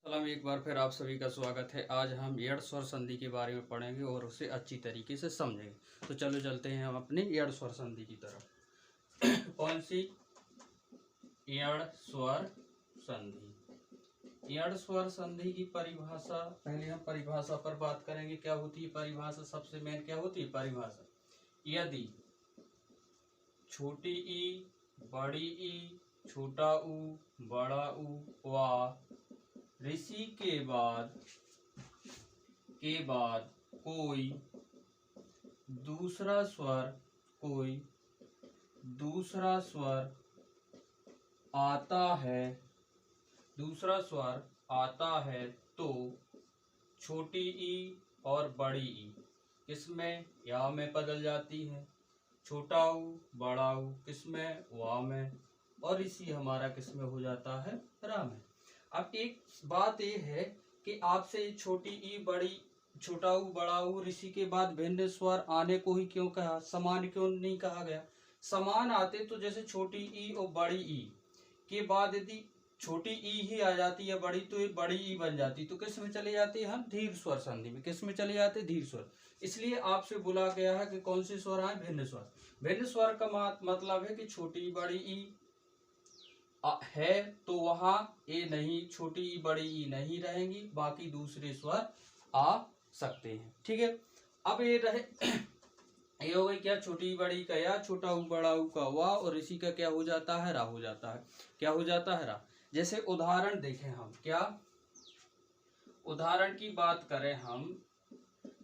सलाम, एक बार फिर आप सभी का स्वागत है। आज हम यड़ स्वर संधि के बारे में पढ़ेंगे और उसे अच्छी तरीके से समझेंगे। तो चलो चलते हैं हम अपनी यड़ स्वर संधि की तरफ। कौन सी? यड़ स्वर संधि। यड़ स्वर संधि की परिभाषा, पहले हम परिभाषा पर बात करेंगे। क्या होती है परिभाषा? सबसे मेन क्या होती है परिभाषा? यदि छोटी ई, बड़ी ई, छोटा ऊ, बड़ा ऊ व ऋषि के बाद कोई दूसरा स्वर आता है तो छोटी ई और बड़ी ई किसमें? या में बदल जाती है। छोटा ऊ, बड़ा ऊ किसमें? वा में। और ऋषि हमारा किसमें हो जाता है? रा में। अब एक बात ये है कि आपसे छोटी ई, बड़ी, छोटा ऊ, बड़ा ऊ, ऋषि के बाद भिन्न स्वर आने को ही क्यों कहा? समान क्यों नहीं कहा गया? समान आते तो जैसे छोटी ई और बड़ी ई के बाद यदि छोटी ई ही आ जाती है बड़ी, तो ये बड़ी ई बन जाती, तो किस में चले जाते हैं हम? धीर स्वर संधि में। किस में चले जाते? धीर स्वर। इसलिए आपसे बोला गया है कि कौन से स्वर आए? भिन्न स्वर। भिन्न स्वर का मतलब है कि छोटी बड़ी ई है तो वहां ए नहीं, छोटी ई बड़ी ई नहीं रहेंगी, बाकी दूसरे स्वर आ सकते हैं। ठीक है। अब ये रहे ये हो गई क्या? छोटी बड़ी का या, छोटा ऊ बड़ा ऊ का वा, और ऋषि का क्या हो जाता है? रा हो जाता है। क्या हो जाता है? रा। जैसे उदाहरण देखें हम, क्या उदाहरण की बात करें हम,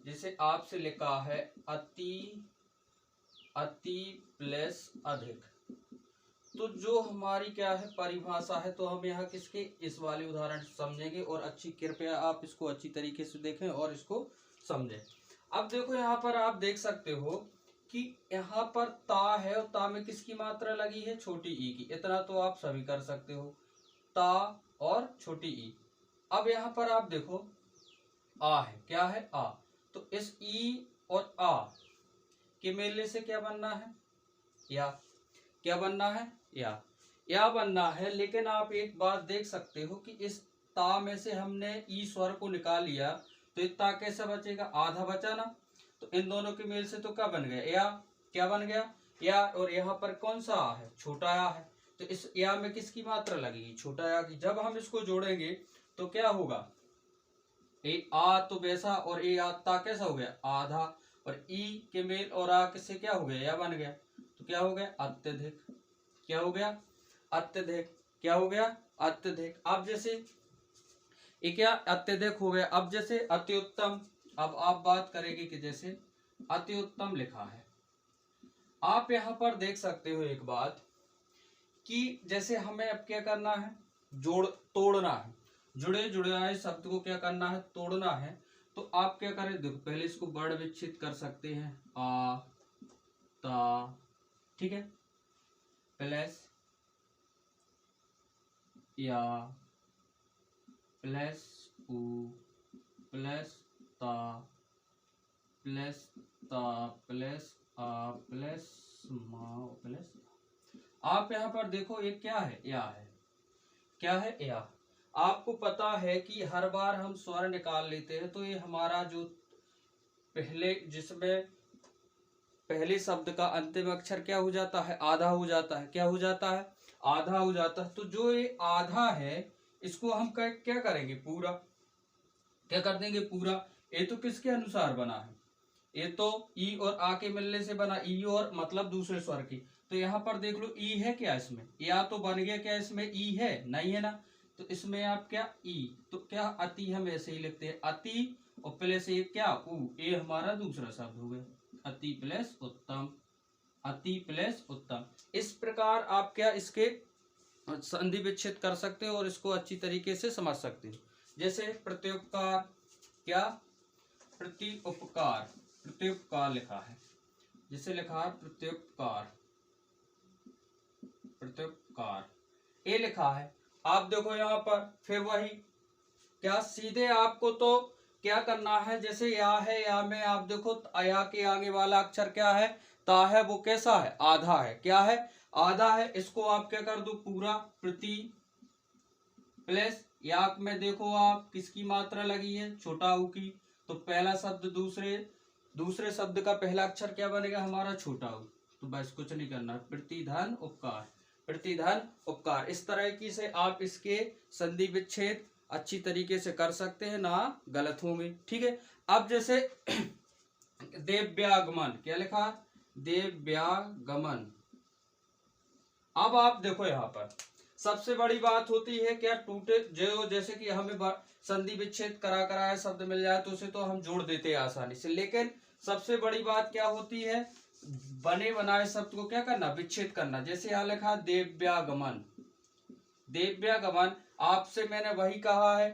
जैसे आपसे लिखा है अति, अति प्लस अधिक, तो जो हमारी क्या है परिभाषा है, तो हम यहाँ किसके इस वाले उदाहरण समझेंगे और अच्छी, कृपया आप इसको अच्छी तरीके से देखें और इसको समझें। अब देखो यहाँ पर आप देख सकते हो कि यहाँ पर ता है और ता में किसकी मात्रा लगी है? छोटी ई की। इतना तो आप सभी कर सकते हो, ता और छोटी ई। अब यहाँ पर आप देखो आ है, क्या है? आ। तो इस ई और आ के मेलने से क्या बनना है? या। क्या बनना है? या बनना है। लेकिन आप एक बात देख सकते हो कि इस ता में से हमने ई स्वर को निकाल लिया, तो ता कैसे बचेगा? आधा बचा ना। तो इन दोनों के मेल से तो क्या बन गया? या। क्या बन गया? या। और यहाँ पर कौन सा आ है? छोटा आ है। तो इस या में किसकी मात्रा लगेगी? छोटा या की। जब हम इसको जोड़ेंगे तो क्या होगा? ए आ तो वैसा, और ए आ ता कैसा हो गया? आधा। और ई के मेल और आ से क्या हो गया? या बन गया। तो क्या हो गया? अत्यधिक। क्या हो गया? अत्यधिक। क्या हो गया? अत्यधिक। अब जैसे ये क्या अत्यधिक हो गया। अब जैसे अति उत्तम, अब आप बात करेंगे कि जैसे अति उत्तम लिखा है, आप यहां पर देख सकते हो एक बात कि जैसे हमें अब क्या करना है? तोड़ना है। जुड़े जुड़े आए शब्द को क्या करना है? तोड़ना है। तो आप क्या करें? देखो पहले इसको वर्ण विच्छेद कर सकते हैं। आ, ता, ठीक है, प्लस या, प्लस ऊ, प्लस ता, प्लस ता, प्लस आ, प्लस मा, प्लस। आप यहाँ पर देखो ये क्या है? या है। क्या है? या। आपको पता है कि हर बार हम स्वर निकाल लेते हैं तो ये हमारा जो पहले, जिसमें पहले शब्द का अंतिम अक्षर क्या हो जाता है? आधा हो जाता है। क्या हो जाता है? आधा हो जाता है। तो जो ये आधा है इसको हम क्या करेंगे? पूरा। क्या कर देंगे? पूरा। ये तो किसके अनुसार बना है? ये तो ई और आ के मिलने से बना, ई और मतलब दूसरे स्वर की। तो यहाँ पर देख लो ई है क्या इसमें? या तो बन गया क्या इसमें? ई है? नहीं है ना। तो इसमें आप क्या? ई। तो क्या अति हम ऐसे ही लिखते हैं, अति और प्लस ये क्या? उ। ये हमारा दूसरा शब्द हो गया अति प्लस उत्तम। अति प्लस उत्तम। इस प्रकार आप क्या इसके संधि विच्छेद कर सकते हो और इसको अच्छी तरीके से समझ सकते हो। जैसे प्रत्युपकार, क्या? प्रत्युपकार। प्रत्युपकार लिखा है, जिसे लिखा है प्रत्युपकार। प्रत्युपकार ये लिखा है। आप देखो यहाँ पर फिर वही क्या, सीधे आपको तो क्या करना है? जैसे या है, या में आप देखो या के आगे वाला अक्षर क्या है? ता है। वो कैसा है? आधा है। क्या है? आधा है। इसको आप क्या कर दो? पूरा। प्रति प्लस याक में देखो आप किसकी मात्रा लगी है, छोटा ऊ की, तो पहला शब्द दूसरे शब्द का पहला अक्षर क्या बनेगा हमारा, छोटा ऊ। तो बस कुछ नहीं करना, प्रतिधन उपकार, प्रतिधन उपकार। इस तरह की से आप इसके संधि विच्छेद अच्छी तरीके से कर सकते हैं, ना गलत होंगे। ठीक है, अब जैसे देव्यागमन, क्या लिखा, देव्यागमन। अब आप देखो यहाँ पर सबसे बड़ी बात होती है क्या, टूटे जो, जैसे कि हमें संधि विच्छेद कराया शब्द मिल जाए तो उसे तो हम जोड़ देते हैं आसानी से, लेकिन सबसे बड़ी बात क्या होती है, बने बनाए शब्द को क्या करना, विच्छेद करना। जैसे यहाँ लिखा देव्यागमन, देव्यागमन, आपसे मैंने वही कहा है,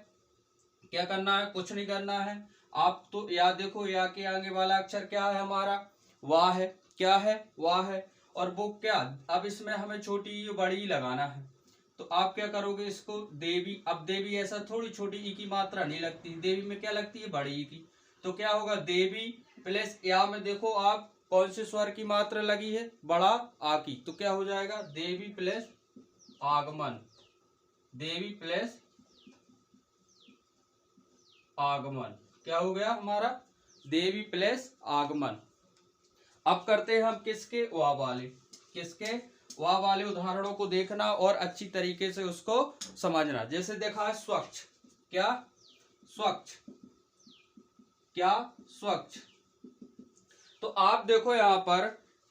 क्या करना है, कुछ नहीं करना है। आप तो या देखो, या के आगे वाला अक्षर क्या है हमारा, वाह है, क्या है, वाह है, और वो क्या, अब इसमें हमें छोटी बड़ी लगाना है, तो आप क्या करोगे इसको देवी, अब देवी ऐसा थोड़ी छोटी ई की मात्रा नहीं लगती, देवी में क्या लगती है, बड़ी ई की, तो क्या होगा देवी प्लस या में देखो आप कौन से स्वर की मात्रा लगी है, बड़ा आ की, तो क्या हो जाएगा देवी प्लस आगमन, देवी प्लस आगमन, क्या हो गया हमारा, देवी प्लस आगमन। अब करते हैं हम किसके, वा वाले, किसके, वाह वाले उदाहरणों को देखना और अच्छी तरीके से उसको समझना। जैसे देखा है स्वच्छ, क्या, स्वच्छ, क्या, स्वच्छ। तो आप देखो यहाँ पर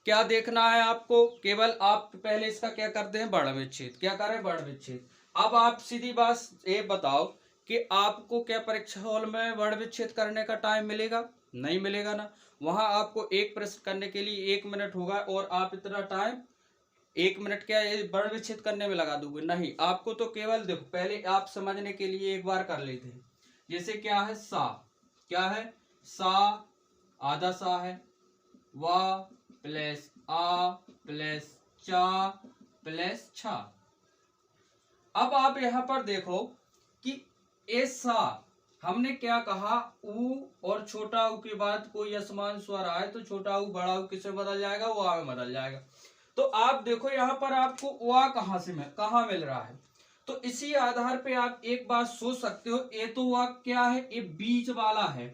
क्या देखना है आपको, केवल आप पहले इसका क्या करते हैं, वर्ण विच्छेद, क्या करें, वर्ण विच्छेद। अब आप सीधी बात ये बताओ कि आपको क्या परीक्षा हॉल में वर्ण विच्छेद करने का टाइम मिलेगा, नहीं मिलेगा ना। वहां आपको एक प्रश्न करने के लिए 1 मिनट होगा और आप इतना टाइम 1 मिनट क्या वर्ण विच्छेद करने में लगा दोगे, नहीं। आपको तो केवल देखो पहले आप समझने के लिए एक बार कर लेते हैं। जैसे क्या है सा, क्या है सा, आधा सा है, वा प्लस आ प्लस चा प्लस छा। अब आप यहां पर देखो कि ऐसा हमने क्या कहा, ऊ और छोटा ऊ के बाद कोई असमान स्वर आए तो छोटा ऊ बड़ा ऊ किसमें बदल जाएगा, वो आ में बदल जाएगा। तो आप देखो यहाँ पर आपको वा कहाँ से कहाँ मिल रहा है, तो इसी आधार पे आप एक बात सोच सकते हो, ये तो वा क्या है, ये बीच वाला है,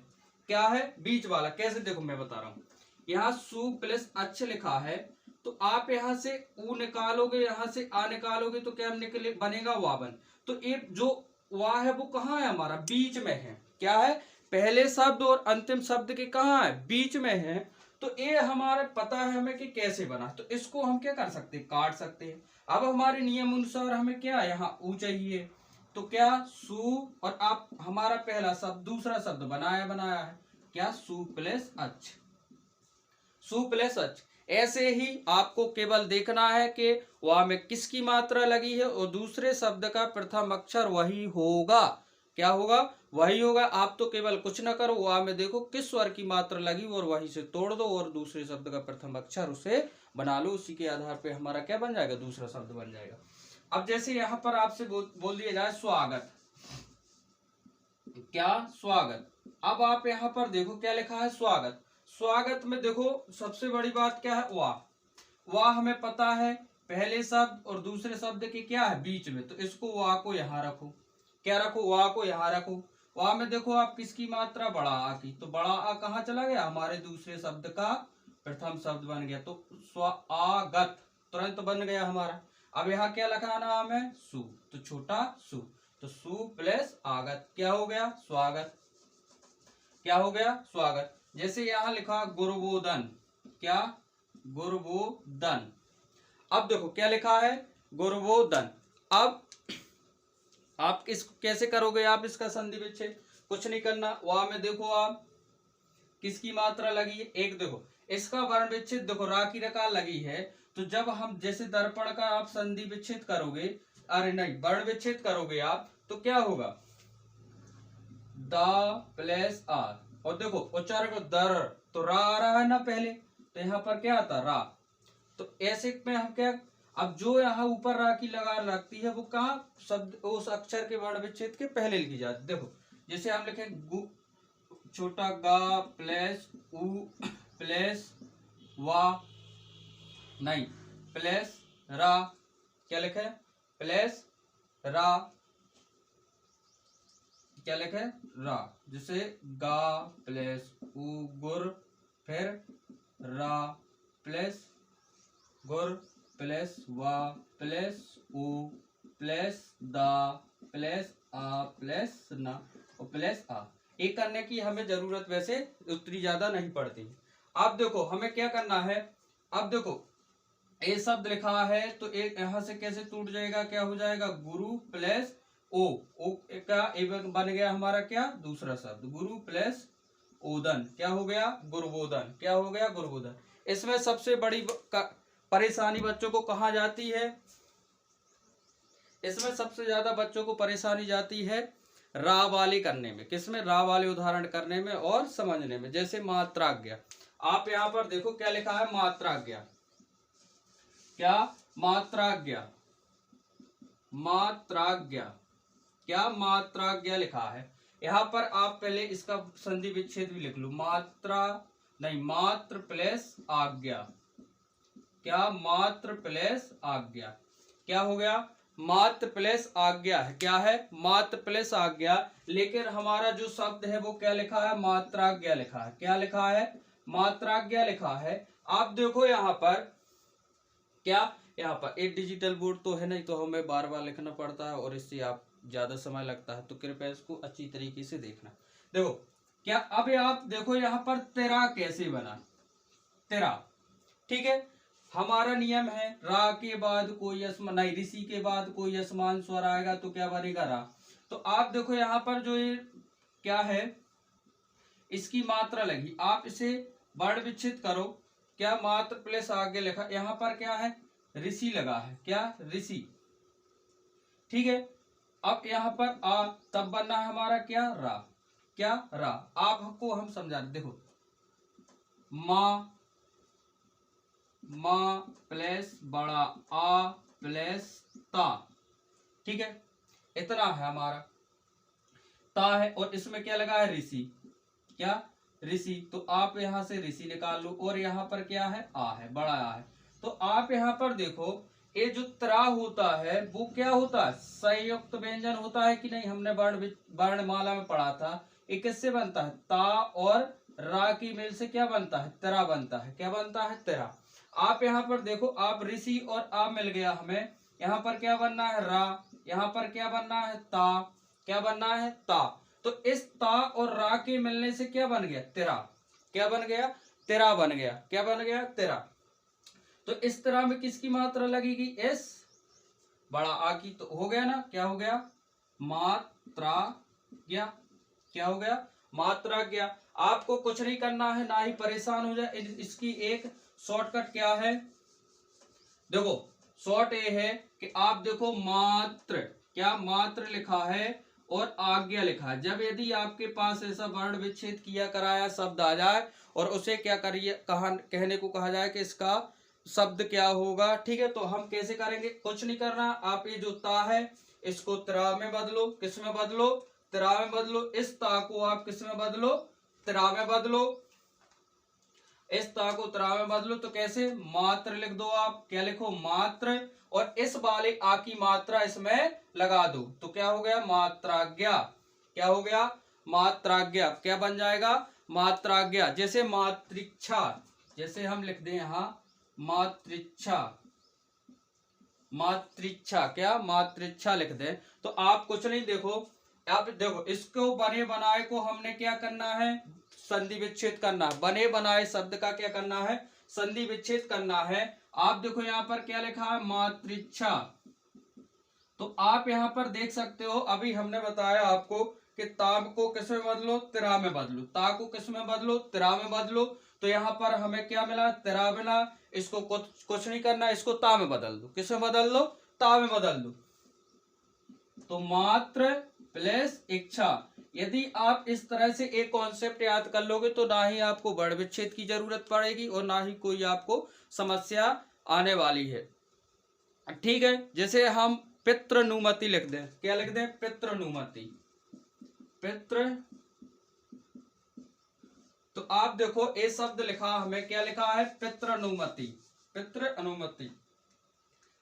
क्या है, बीच वाला। कैसे देखो मैं बता रहा हूं, यहाँ सु प्लस अच्छ लिखा है, तो आप यहाँ से ऊ निकालोगे, यहाँ से आ निकालोगे तो क्या निकले, बनेगा वावन। तो ये जो वा है वो कहाँ है हमारा, बीच में है, क्या है, पहले शब्द और अंतिम शब्द के कहाँ है, बीच में है। तो ये हमारे पता है हमें कि कैसे बना, तो इसको हम क्या कर सकते हैं, काट सकते हैं। अब हमारे नियम अनुसार हमें क्या यहाँ ऊ चाहिए, तो क्या सु, और आप हमारा पहला शब्द दूसरा शब्द बनाया है, क्या सु प्लस अच्छ, सु प्लस अच्छ। ऐसे ही आपको केवल देखना है कि वहां में किसकी मात्रा लगी है और दूसरे शब्द का प्रथम अक्षर वही होगा, क्या होगा, वही होगा। आप तो केवल कुछ ना करो, वहां में देखो किस स्वर की मात्रा लगी और वहीं से तोड़ दो और दूसरे शब्द का प्रथम अक्षर उसे बना लो, उसी के आधार पे हमारा क्या बन जाएगा, दूसरा शब्द बन जाएगा। अब जैसे यहाँ पर आपसे बोल दिया जाए स्वागत, क्या, स्वागत। अब आप यहाँ पर देखो क्या लिखा है, स्वागत। स्वागत में देखो सबसे बड़ी बात क्या है, वाह, वाह हमें पता है पहले शब्द और दूसरे शब्द के क्या है, बीच में, तो इसको वाह को यहाँ रखो, क्या रखो, वाह को यहाँ रखो। वाह में देखो आप किसकी मात्रा, बड़ा आ की, तो बड़ा आ कहाँ चला गया, हमारे दूसरे शब्द का प्रथम शब्द बन गया, तो स्वागत तुरंत बन गया हमारा। अब यहाँ क्या लगाना हमें, सु, तो छोटा सु, तो सु प्लस आगत, क्या हो गया, स्वागत, क्या हो गया, स्वागत। जैसे यहाँ लिखा गुरुबोधन, क्या, गुरुबोधन। अब देखो क्या लिखा है, गुरुबोधन। अब आप इसको कैसे करोगे, आप इसका संधि विच्छेद, कुछ नहीं करना। वहां में देखो आप किसकी मात्रा लगी है, एक देखो इसका वर्ण विच्छेद देखो रा की रकार लगी है, तो जब हम जैसे दर्पण का आप संधि विच्छेद करोगे, अरे नहीं वर्ण विच्छेद करोगे आप, तो क्या होगा, द प्लस आर, और देखो उच्चारण को दर, तो रा आ रहा है ना पहले, तो यहाँ पर क्या आता रा, तो ऐसे में हम क्या, अब जो यहाँ ऊपर रा की लगान लगती है वो कहाँ, शब्द उस अक्षर के वर्ण विच्छेद के पहले लिखी जाती। देखो जैसे हम लिखे गु, छोटा गा प्लस उ प्लस वा, नहीं प्लस रा, क्या लिखे प्लस रा, क्या लिखे रा, जैसे गा प्लस उ गुर, फिर रा प्लस गुर प्लस वा प्लस उ प्लस दा प्लस आ प्लस ना और प्लस आ। एक करने की हमें जरूरत वैसे उतनी ज्यादा नहीं पड़ती। अब देखो हमें क्या करना है, अब देखो ए शब्द लिखा है तो एक यहां से कैसे टूट जाएगा, क्या हो जाएगा गुरु प्लस ओ का ए बन गया हमारा क्या दूसरा शब्द गुरु प्लस ओदन, क्या हो गया गुरुबोधन, क्या हो गया गुरुबोधन। इसमें सबसे बड़ी परेशानी बच्चों को कहाँ जाती है, इसमें सबसे ज्यादा बच्चों को परेशानी जाती है रा वाले करने में, किसमें रा वाले उदाहरण करने में और समझने में। जैसे मात्राज्ञा, आप यहाँ पर देखो क्या लिखा है मात्राज्ञा, क्या मात्राज्ञा, मात्राज्ञा, क्या मात्राज्ञा लिखा है। यहाँ पर आप पहले इसका संधि विच्छेद भी लिख लो, मात्रा नहीं मात्र प्लस आज्ञा, क्या मात्र प्लस आज्ञा, क्या हो गया मात्र प्लस आज्ञा है, क्या है मात्र प्लस आज्ञा। लेकिन हमारा जो शब्द है वो क्या लिखा है मात्राज्ञा लिखा है, क्या लिखा है मात्राज्ञा लिखा है। आप देखो यहाँ पर क्या, यहाँ पर एक डिजिटल बोर्ड तो है नहीं तो हमें बार बार लिखना पड़ता है और इससे आप ज्यादा समय लगता है, तो कृपया इसको अच्छी तरीके से देखना। देखो क्या, अब आप देखो यहाँ पर तेरा कैसे बना, तेरा, ठीक है हमारा नियम है रा के बाद कोई नहीं ऋषि के बाद कोई असमान स्वर आएगा तो क्या बनेगा रा। तो आप देखो यहाँ पर जो ये क्या है इसकी मात्रा लगी, आप इसे वर्ण विच्छेद करो, क्या मात्र प्लस आगे लिखा, यहाँ पर क्या है ऋषि लगा है, क्या ऋषि, ठीक है। अब यहाँ पर आ तब बनना है हमारा क्या रा, क्या रा। आपको हम समझा देखो माँ, माँ प्लस बड़ा आ प्लस ता, ठीक है इतना है हमारा ता है और इसमें क्या लगा है ऋषि, क्या ऋषि। तो आप यहां से ऋषि निकाल लो और यहाँ पर क्या है आ है, बड़ा आ है। तो आप यहाँ पर देखो ये जो त्रा होता है वो क्या होता है संयुक्त व्यंजन होता है कि नहीं, हमने वर्णमाला में पढ़ा था। ये किससे बनता है ता और रा की मेल से क्या बनता है तेरा बनता है, क्या बनता है तेरा। आप यहाँ पर देखो आप ऋषि और आ मिल गया हमें, यहाँ पर क्या बनना है रा, यहाँ पर क्या बनना है ता, क्या बनना है ता। तो इस ता और रा के मिलने से क्या बन गया तेरा, क्या बन गया तेरा बन गया, क्या बन गया तेरा। तो इस तरह में किसकी मात्रा लगेगी एस बड़ा आ की, तो हो गया ना क्या हो गया मात्रा ज्ञा, क्या हो गया मात्रा ज्ञा। आपको कुछ नहीं करना है ना ही परेशान हो जाए, इसकी एक शॉर्टकट क्या है देखो, शॉर्ट ये है कि आप देखो मात्र, क्या मात्र लिखा है और आज्ञा लिखा है। जब यदि आपके पास ऐसा वर्ण विच्छेद किया कराया शब्द आ जाए और उसे क्या करिए कहने को कहा जाए कि इसका शब्द क्या होगा, ठीक है। तो हम कैसे करेंगे, कुछ नहीं करना, आप ये जो ता है इसको त्रा में बदलो, किस में बदलो त्रा में बदलो। इस ता को आप किस में बदलो त्रा में बदलो, इस ता को त्रा में बदलो। तो कैसे मात्र लिख दो आप, क्या लिखो मात्र, और इस वाले आ की मात्रा इसमें लगा दो तो क्या हो गया मात्राज्ञा, क्या हो गया मात्राज्ञा, क्या बन जाएगा मात्राज्ञा। जैसे मातृच्छा, जैसे हम लिख दें यहाँ मातृच्छा, मातृच्छा, क्या मातृच्छा लिख दें। तो आप कुछ नहीं देखो, आप देखो इसको बने बनाए को हमने क्या करना है संधि विच्छेद करना, बने बनाए शब्द का क्या करना है संधि विच्छेद करना है। आप देखो यहाँ पर क्या लिखा है मातृच्छा, तो आप यहाँ पर देख सकते हो अभी हमने बताया आपको कि ताब को किस में बदलो तिरा में बदलो, ता को किस में बदलो तिरा में बदलो। तो यहाँ पर हमें क्या मिला तिरा मिला, इसको कुछ नहीं करना, इसको ता में बदल दो, किस में बदल दो ता में बदल दो। तो मात्र प्लस इच्छा, यदि आप इस तरह से एक कॉन्सेप्ट याद कर लोगे तो ना ही आपको वर्ण विच्छेद की जरूरत पड़ेगी और ना ही कोई आपको समस्या आने वाली है, ठीक है। जैसे हम पितृनुमति लिख दें, क्या लिख दें पितृनुमति, पितृ, तो आप देखो ये शब्द लिखा हमें क्या लिखा है पितृनुमति, पितृ अनुमति,